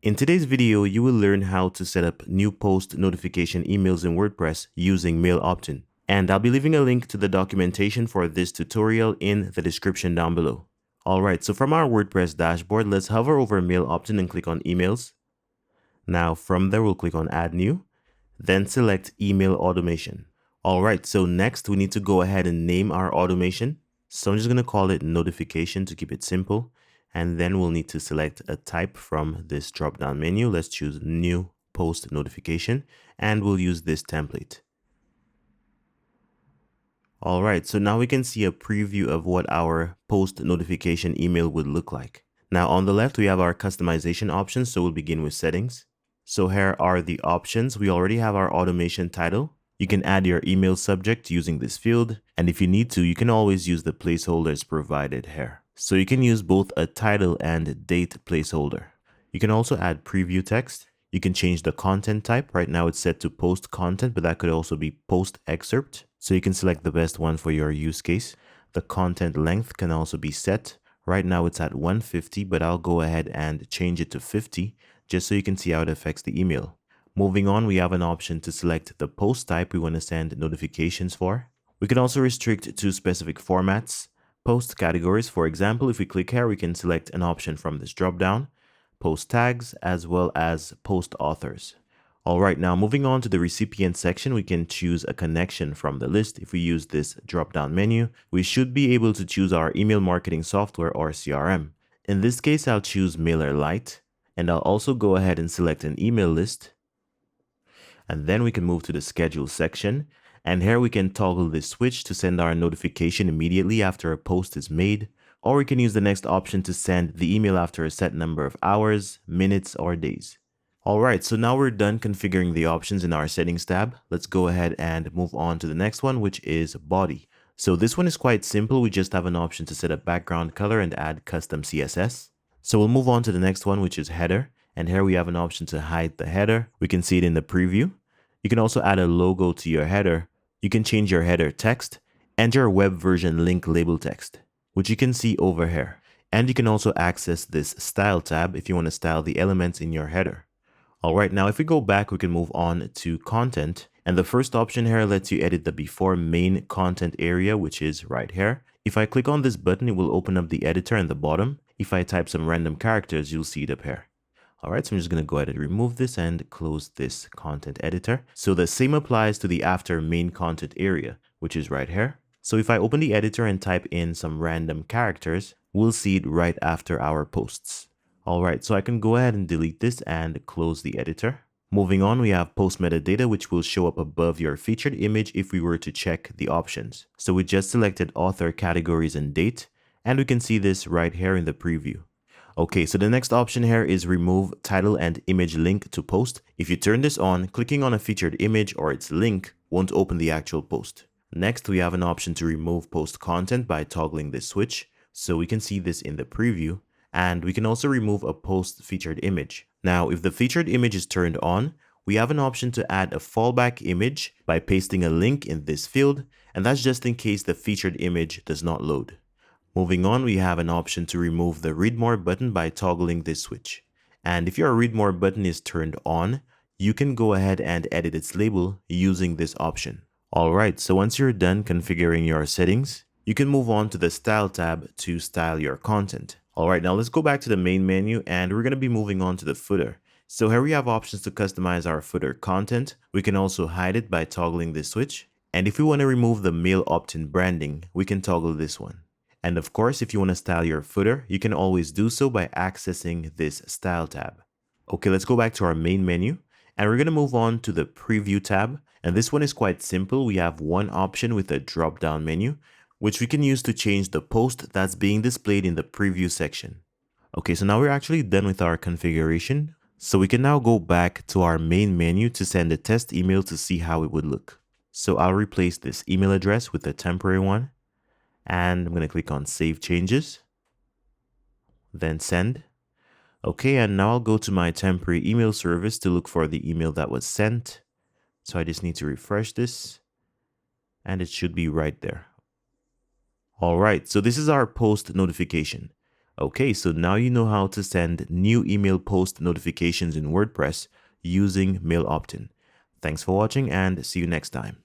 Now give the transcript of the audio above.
In today's video, you will learn how to set up new post notification emails in WordPress using mail opt-in. And I'll be leaving a link to the documentation for this tutorial in the description down below. Alright, so from our WordPress dashboard, let's hover over mail opt-in and click on emails. Now from there, we'll click on add new, then select email automation. Alright, so next we need to go ahead and name our automation. So I'm just going to call it notification to keep it simple. And then we'll need to select a type from this drop-down menu. Let's choose new post notification and we'll use this template. All right, so now we can see a preview of what our post notification email would look like. Now on the left, we have our customization options. So we'll begin with settings. So here are the options. We already have our automation title. You can add your email subject using this field. And if you need to, you can always use the placeholders provided here. So you can use both a title and date placeholder. You can also add preview text. You can change the content type. Right now it's set to post content, but that could also be post excerpt. So you can select the best one for your use case. The content length can also be set. Right now it's at 150, but I'll go ahead and change it to 50 just so you can see how it affects the email. Moving on, we have an option to select the post type we want to send notifications for. We can also restrict to specific formats. Post categories, for example, if we click here, we can select an option from this dropdown, post tags, as well as post authors. All right, now moving on to the recipient section, we can choose a connection from the list. If we use this drop-down menu, we should be able to choose our email marketing software or CRM. In this case, I'll choose MailerLite, and I'll also go ahead and select an email list. And then we can move to the schedule section. And here we can toggle this switch to send our notification immediately after a post is made, or we can use the next option to send the email after a set number of hours, minutes, or days. Alright, so now we're done configuring the options in our settings tab. Let's go ahead and move on to the next one, which is body. So this one is quite simple. We just have an option to set a background color and add custom CSS. So we'll move on to the next one, which is header. And here we have an option to hide the header. We can see it in the preview. You can also add a logo to your header. You can change your header text and your web version link label text, which you can see over here. And you can also access this style tab if you want to style the elements in your header. All right, now if we go back, we can move on to content. And the first option here lets you edit the before main content area, which is right here. If I click on this button, it will open up the editor in the bottom. If I type some random characters, you'll see it up here. All right, so I'm just going to go ahead and remove this and close this content editor. So the same applies to the after main content area, which is right here. So if I open the editor and type in some random characters, we'll see it right after our posts. All right, so I can go ahead and delete this and close the editor. Moving on, we have post metadata, which will show up above your featured image if we were to check the options. So we just selected author, categories, and date, and we can see this right here in the preview. Okay, so the next option here is remove title and image link to post. If you turn this on, clicking on a featured image or its link won't open the actual post. Next, we have an option to remove post content by toggling this switch. So we can see this in the preview, and we can also remove a post featured image. Now, if the featured image is turned on, we have an option to add a fallback image by pasting a link in this field, and that's just in case the featured image does not load. Moving on, we have an option to remove the read more button by toggling this switch. And if your read more button is turned on, you can go ahead and edit its label using this option. Alright, so once you're done configuring your settings, you can move on to the style tab to style your content. Alright, now let's go back to the main menu and we're going to be moving on to the footer. So here we have options to customize our footer content. We can also hide it by toggling this switch. And if we want to remove the mail opt-in branding, we can toggle this one. And of course, if you want to style your footer, you can always do so by accessing this style tab. Okay, let's go back to our main menu and we're going to move on to the preview tab. And this one is quite simple. We have one option with a drop-down menu, which we can use to change the post that's being displayed in the preview section. Okay, so now we're actually done with our configuration. So we can now go back to our main menu to send a test email to see how it would look. So I'll replace this email address with a temporary one. And I'm going to click on Save Changes, then Send. Okay, and now I'll go to my temporary email service to look for the email that was sent. So I just need to refresh this, and it should be right there. All right, so this is our post notification. Okay, so now you know how to send new email post notifications in WordPress using mail opt-in. Thanks for watching and see you next time.